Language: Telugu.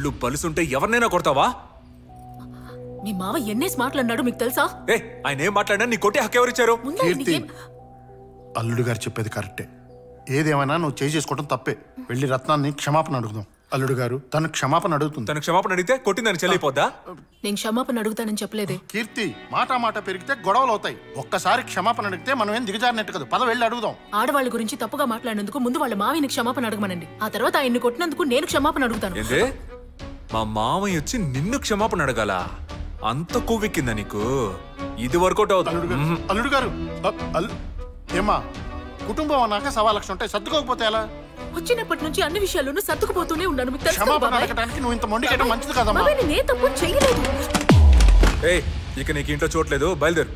ఒళ్ళు పలుసుంటే ఎవరినైనా కొడతావా? మీ మావ ఎన్నేసి మాట్లాడినాడు మీకు తెలుసా? ఆయన ఏం మాట్లాడినా నీ కొట్టే హక్కు ఎవరిచ్చారు? అల్లుడు గారు చెప్పేది కరెక్టే. ఏదేమైనా నువ్వు చేసుకోవడం తప్పే. వెళ్ళి రత్నాన్ని క్షమాపణ అడుగుదాం. అల్లుడు గారు తను క్షమాపణ అడుగుతుంది. తను క్షమాపణ అడిగితే కొట్టిందని చెల్లిపోద్దా? నేను క్షమాపణ అడుగుతానని చెప్పలేదే. కీర్తి, మాట పెరిగితే గొడవలు అవుతాయి. ఒక్కసారి క్షమాపణ అడిగితే మనం ఏం దిగజారినట్టు కదా. పద వెళ్ళి అడుగుదాం. ఆడవాళ్ళ గురించి తప్పుగా మాట్లాడినందుకు ముందు వాళ్ళ మావిని క్షమాపణ అడగమనండి. ఆ తర్వాత ఆయన్ని కొట్టినందుకు నేను క్షమాపణ అడుగుతాను. ఏందే మా మామయ్య వచ్చి నిన్ను క్షమాపణ అడగాల? అంత కొవ్వెక్కిందా నీకు? ఇది వర్కౌట్ అవుతుంది. అల్లుడు గారు ఏమా, కుటుంబం అన్నాక 1,00,000 ఉంటాయి. సర్దుకోకపోతే ఎలా? వచ్చినప్పటి నుంచి అన్ని విషయాల్లోనూ సర్దుకుపోతూనే ఉన్నాను. మీకు తెలుసు క్షమాపణ అడగడానికి నువ్వు ఇంత మొండికేయడం మంచిది కదమ్మా. నేను తప్పు చేయలేదు. ఇక నీకు ఇంట్లో చూడలేదు, బయలుదేరు.